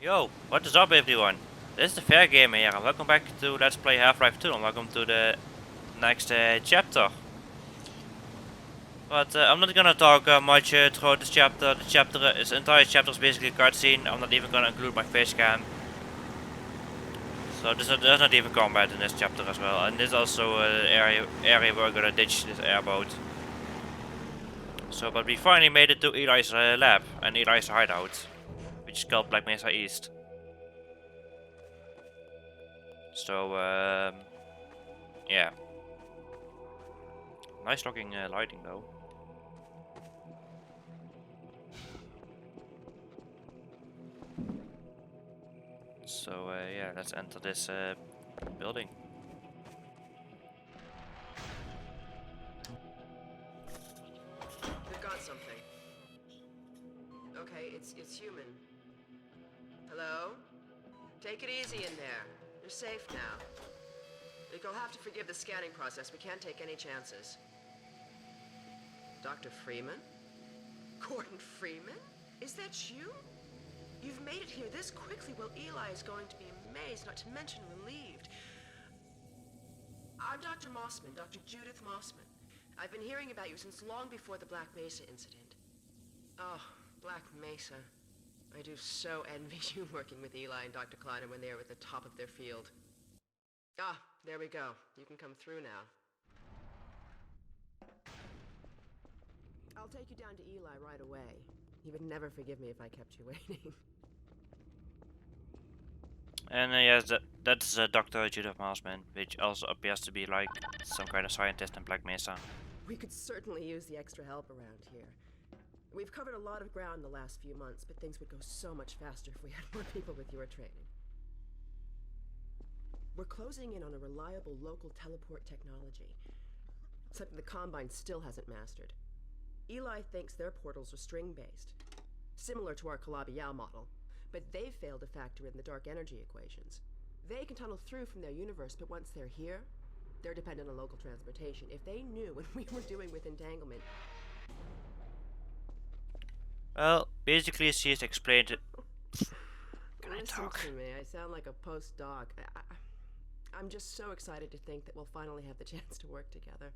Yo, what is up everyone? This is the Fair Gamer here and welcome back to Let's Play Half-Life 2 and welcome to the next chapter. But I'm not gonna talk much throughout this chapter. This entire chapter is basically a cutscene. I'm not even gonna include my face cam. So there's not even combat in this chapter as well. And this is also an area where we're gonna ditch this airboat. So, but we finally made it to Elis Lab and Elis hideout, which is called Black Mesa East. So, yeah. Nice looking lighting though. So, yeah, let's enter this building. We've got something. Okay, it's human. Hello? Take it easy in there. You're safe now. You'll have to forgive the scanning process. We can't take any chances. Dr. Freeman? Gordon Freeman? Is that you? You've made it here this quickly. Well, Eli is going to be amazed, not to mention relieved. I'm Dr. Mossman, Dr. Judith Marksman. I've been hearing about you since long before the Black Mesa incident. Oh, Black Mesa. I do so envy you working with Eli and Dr. Kleiner when they were at the top of their field. Ah, there we go. You can come through now. I'll take you down to Eli right away. He would never forgive me if I kept you waiting. And yes, that's Dr. Judith Marksman, which also appears to be like some kind of scientist in Black Mesa. We could certainly use the extra help around here. We've covered a lot of ground the last few months, but things would go so much faster if we had more people with your training. We're closing in on a reliable local teleport technology, something the Combine still hasn't mastered. Eli thinks their portals are string-based, similar to our Calabi-Yau model, but they've failed to factor in the dark energy equations. They can tunnel through from their universe, but once they're here, they're dependent on local transportation. If they knew what we were doing with entanglement... Well, basically she's explained it. Can I Listen talk? to me, I sound like a postdoc. I'm just so excited to think that we'll finally have the chance to work together.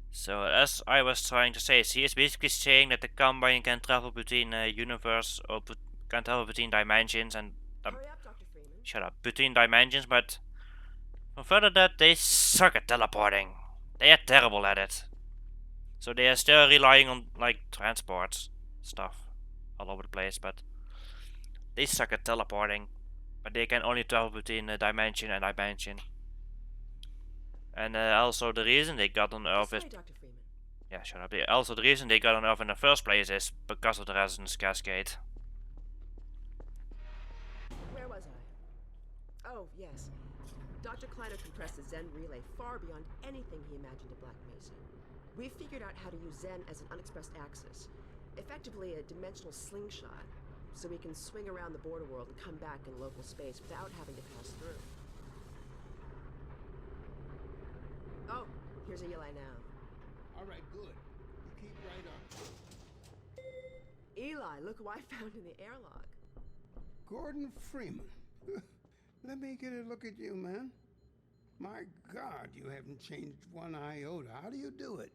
So, as I was trying to say, she is basically saying that the Combine can travel between universe or can travel between dimensions and Hurry up, Dr. Freeman. shut up, between dimensions, but from further that they suck at teleporting. They are terrible at it. So they are still relying on like transport stuff all over the place, but they suck at teleporting. But they can only travel between dimension and dimension. And also the reason they got on Earth is... Dr. Freeman. Yeah, shut up. Also the reason they got on Earth in the first place is because of the resonance cascade. Where was I? Oh, yes. Dr. Kleiner compressed the Zen relay far beyond anything he imagined at Black Mesa. We figured out how to use Zen as an unexpressed axis, effectively a dimensional slingshot, so we can swing around the border world and come back in local space without having to pass through. Oh, here's Eli now. All right, good. You keep right on. Eli, look who I found in the airlock. Gordon Freeman. Let me get a look at you, man. My God, you haven't changed one iota. How do you do it?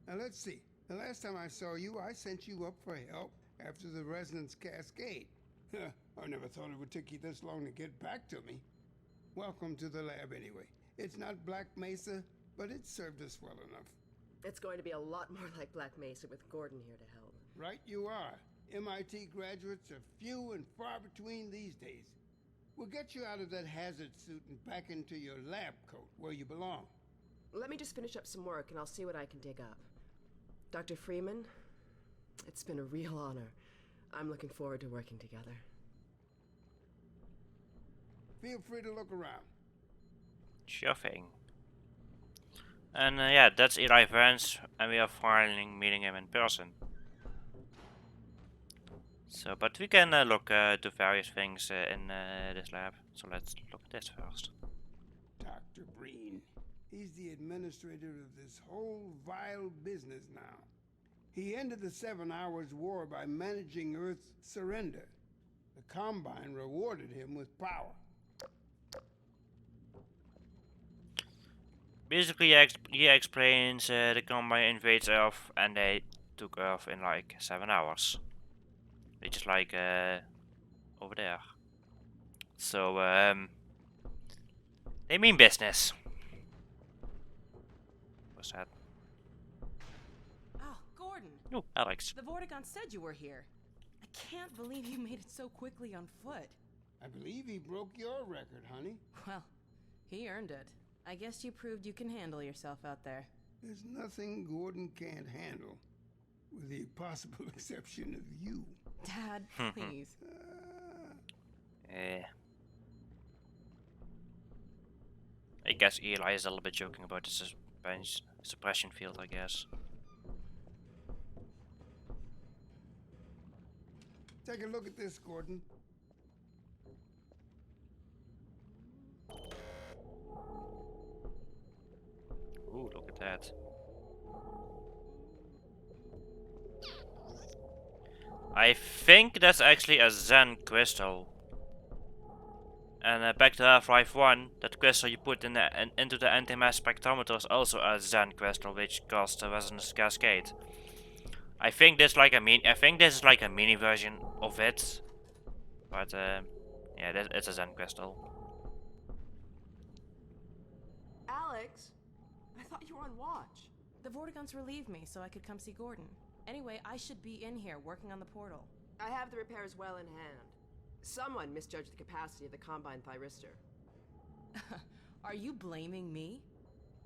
Now, let's see. The last time I saw you, I sent you up for help after the resonance cascade. I never thought it would take you this long to get back to me. Welcome to the lab, anyway. It's not Black Mesa, but it served us well enough. It's going to be a lot more like Black Mesa with Gordon here to help. Right you are. MIT graduates are few and far between these days. We'll get you out of that hazard suit and back into your lab coat where you belong. Let me just finish up some work and I'll see what I can dig up. Dr. Freeman, it's been a real honor. I'm looking forward to working together. Feel free to look around. Sure thing. And yeah, that's Eli Vance, and we are finally meeting him in person. So, but we can look to various things in this lab. So let's look at this first. Dr. Breen. He's the administrator of this whole vile business now. He ended the 7 Hours War by managing Earth's surrender. The Combine rewarded him with power. Basically, he explains the Combine invades Earth and they took Earth in like 7 hours. Which is like over there. So, they mean business. What's that? Oh, Gordon. Oh, Alex. The Vortigaunt said you were here. I can't believe you made it so quickly on foot. I believe he broke your record, honey. Well, he earned it. I guess you proved you can handle yourself out there. There's nothing Gordon can't handle, with the possible exception of you. Dad, please. I guess Eli is a little bit joking about the suppression field, I guess. Take a look at this, Gordon. Ooh, look at that. I think that's actually a Zen crystal. And back to Half-Life 1, that crystal you put into the anti-mass spectrometer is also a Zen crystal, which caused the resonance cascade. I think this is like a mini version of it, but yeah, it's a Zen crystal. Alex, I thought you were on watch. The Vortigaunts relieved me so I could come see Gordon. Anyway, I should be in here working on the portal. I have the repairs well in hand. Someone misjudged the capacity of the Combine thyristor. Are you blaming me?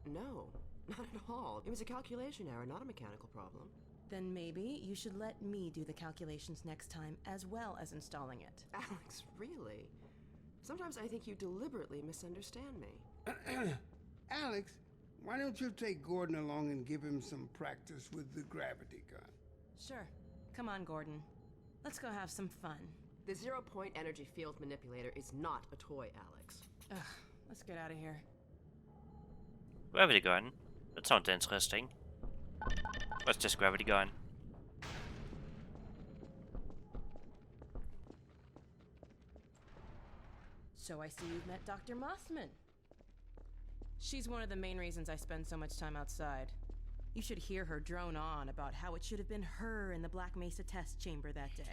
No, not at all. It was a calculation error, not a mechanical problem. Then maybe you should let me do the calculations next time, as well as installing it. Alex, really? Sometimes I think you deliberately misunderstand me. Alex, why don't you take Gordon along and give him some practice with the gravity gun? Sure. Come on, Gordon. Let's go have some fun. The zero-point energy field manipulator is not a toy, Alex. Ugh, let's get out of here. Gravity gun? That sounds interesting. What's this gravity gun? So I see you've met Dr. Mossman. She's one of the main reasons I spend so much time outside. You should hear her drone on about how it should have been her in the Black Mesa test chamber that day.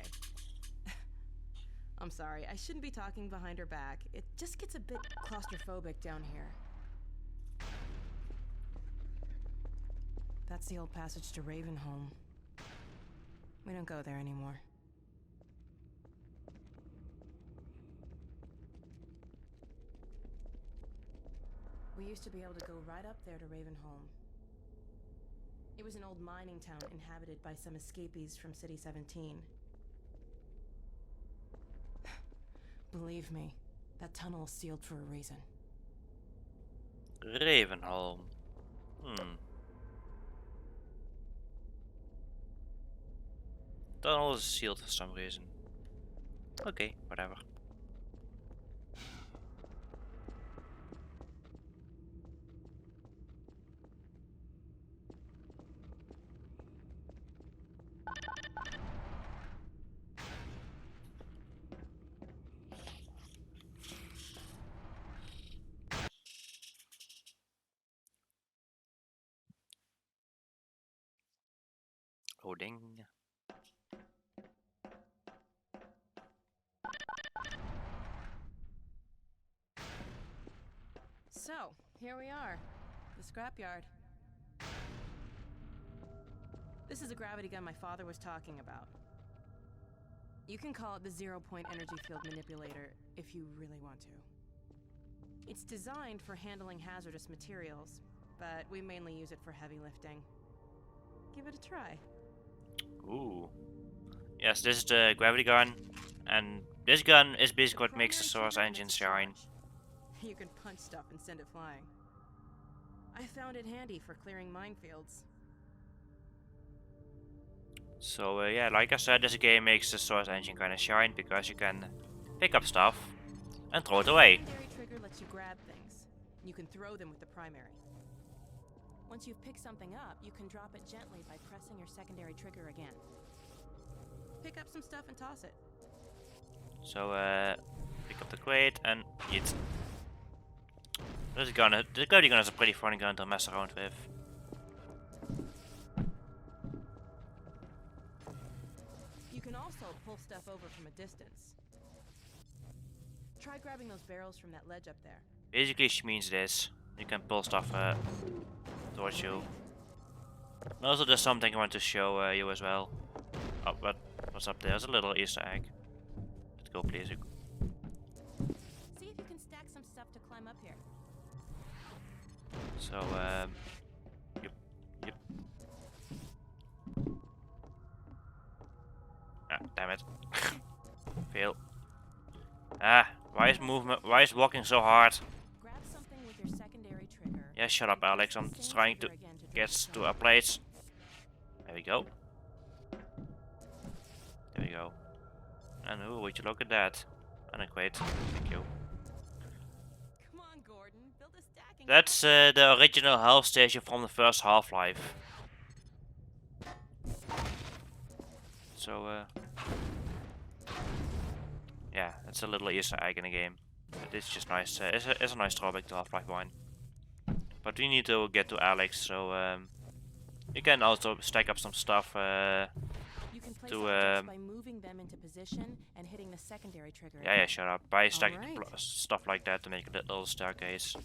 I'm sorry, I shouldn't be talking behind her back. It just gets a bit claustrophobic down here. That's the old passage to Ravenholm. We don't go there anymore. We used to be able to go right up there to Ravenholm. It was an old mining town inhabited by some escapees from City 17. Believe me, that tunnel is sealed for a reason. Ravenholm. Tunnel is sealed for some reason. Okay, whatever. Loading. So, here we are. The Scrapyard. This is the gravity gun my father was talking about. You can call it the zero-point energy field manipulator if you really want to. It's designed for handling hazardous materials, but we mainly use it for heavy lifting. Give it a try. Ooh. Yes, this is the gravity gun, and this gun is basically what makes the Source engine shine. You can punch stuff and send it flying. I found it handy for clearing minefields. So yeah, like I said, this game makes the Source engine kind of shine because you can pick up stuff and throw it away. The secondary trigger lets you grab things. You can throw them with the primary. Once you've picked something up, you can drop it gently by pressing your secondary trigger again. Pick up some stuff and toss it. So, pick up the crate and eat. The gravity gun is a pretty funny gun to mess around with. You can also pull stuff over from a distance. Try grabbing those barrels from that ledge up there. Basically, she means this. You can pull stuff towards you. And also, there's something I want to show you as well. Oh, but what's up there? There's a little Easter egg. Let's go, please. See if you can stack some stuff to climb up here. So, yep. Ah, damn it. Fail. Ah, why is walking so hard? Grab something with your secondary trigger. Yeah, shut up, Alex. I'm trying to get to a place. There we go. There we go. And ooh, would you look at that? And a crate. Thank you. Come on, Gordon. Build a stacking. That's the original health station from the first Half-Life. So, yeah, it's a little Easter egg in the game. But it's just nice. It's a nice drawback to Half-Life 1. But we need to get to Alex, so you can also stack up some stuff You can place to objects by moving them into position and hitting the secondary trigger. yeah, shut up. By stacking Alright. stuff like that to make a little staircase.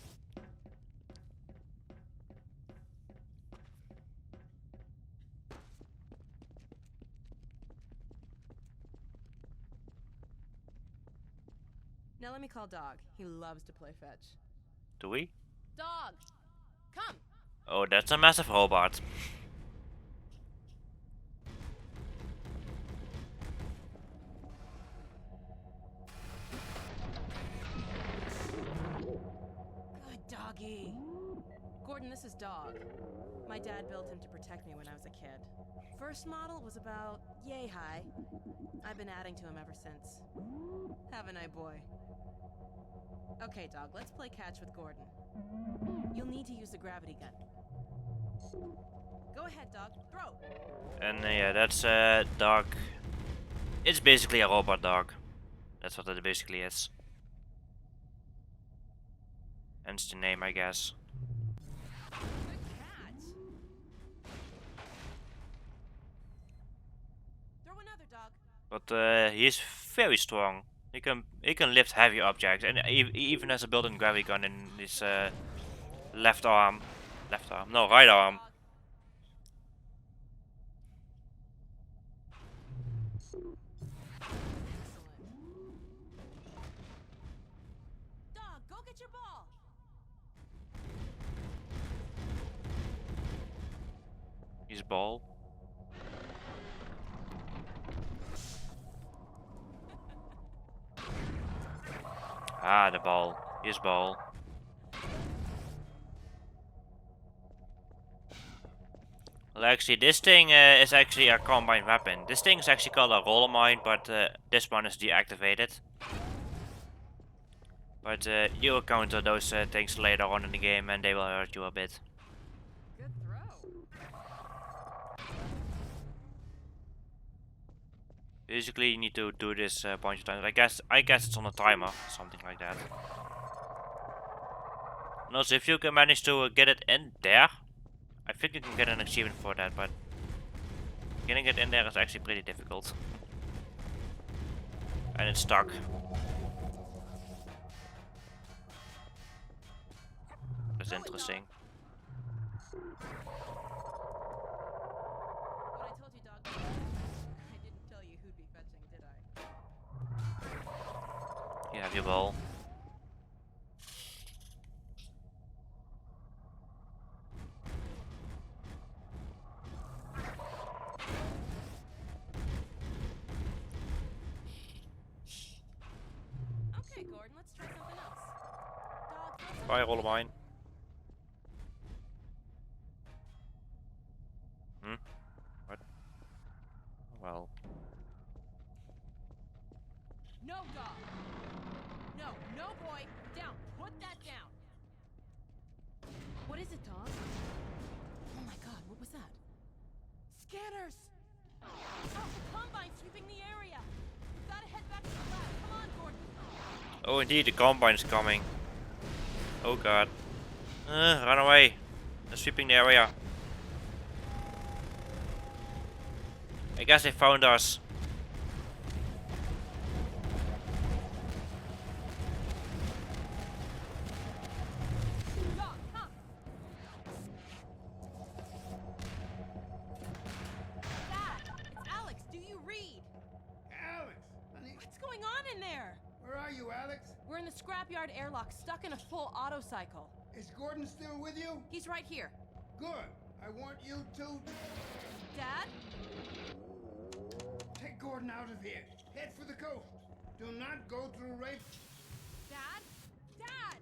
Now let me call Dog. He loves to play fetch. Do we? Dog! Come! Oh, that's a massive robot. Good doggy. Gordon, this is Dog. My dad built him to protect me when I was a kid. First model was about yay high. I've been adding to him ever since. Haven't I, boy? Okay, Dog, let's play catch with Gordon. You'll need to use the gravity gun. Go ahead, Dog. Throw! And yeah, that's dog. It's basically a robot dog. That's what it basically is. Hence the name, I guess. Good catch! Throw another, Dog. But he's very strong. He can lift heavy objects, and he even has a built-in gravity gun in his right arm. Dog. Excellent. Dog, go get your ball! His ball. Ah, the ball. His ball. Well, actually, this thing is actually a combined weapon. This thing is actually called a roller mine, but this one is deactivated. But you encounter those things later on in the game, and they will hurt you a bit. Good throw. Basically, you need to do this a bunch of times. I guess it's on a timer, something like that. And also, if you can manage to get it in there, I think you can get an achievement for that. But getting it in there is actually pretty difficult, and it's stuck. That's interesting. What I told you, Dog. I didn't tell you who'd be fetching, did I? You have your ball. Okay, Gordon, let's try something else. Dog, throw something. Bye, roller mine. What? Well. No, Dog. No, boy. Down. Put that down. What is it, Dog? Scanners! Oh, the Combine's sweeping the area! Gotta head back to the lab. Come on, Gordon! Oh, indeed, the Combine's coming. Oh god. Run away. They're sweeping the area. I guess they found us. Doc, come! Dad, it's Alex. Do you read? Alex, honey, What's going on in there? where are you, Alex? We're in the Scrapyard airlock, stuck in a full auto cycle. Is Gordon still with you? He's right here. Good. I want you to Dad? take Gordon out of here. Head for the coast. Do not go through rape. Dad? Dad!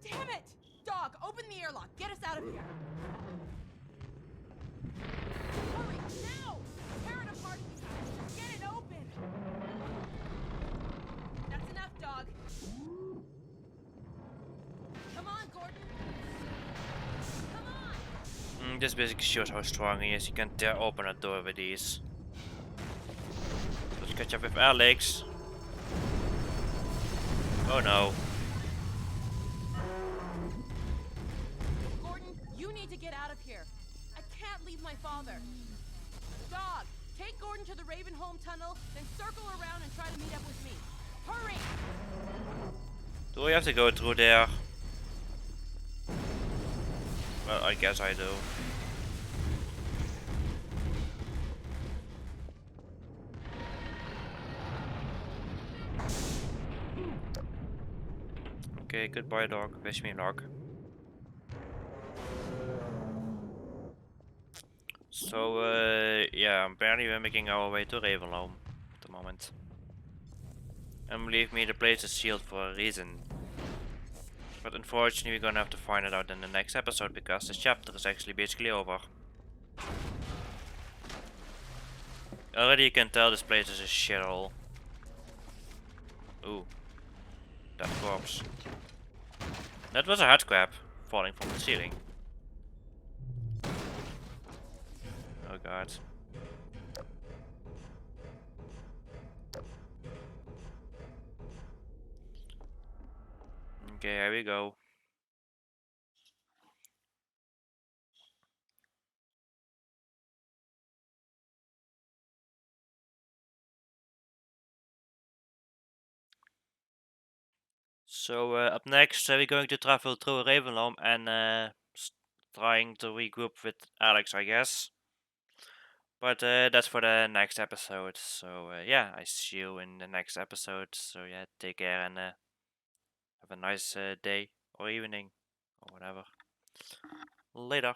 Damn it! Dog, open the airlock. Get us out of here. Hurry, now! Tear it apart. Just get it open. That's enough, dog. Come on, Gordon. Come on! This basically shows how strong he is. You can tear open a door with these. Let's catch up with Alex. Oh no. Gordon, you need to get out of here. I can't leave my father. Dog, take Gordon to the Ravenholm tunnel, then circle around and try to meet up with me. Hurry! Do we have to go through there? Well, I guess I do. Okay, goodbye dog. Wish me luck. So, yeah, apparently we're making our way to Ravenholm at the moment. And believe me, the place is sealed for a reason. But unfortunately we're gonna have to find it out in the next episode because this chapter is actually basically over. Already you can tell this place is a shithole. Ooh. That corpse. That was a head crab falling from the ceiling. Oh god. Okay, here we go. So up next we're going to travel through Ravenholm and trying to regroup with Alex, I guess. But that's for the next episode. So yeah, I see you in the next episode. So yeah, take care and have a nice day or evening or whatever. Later.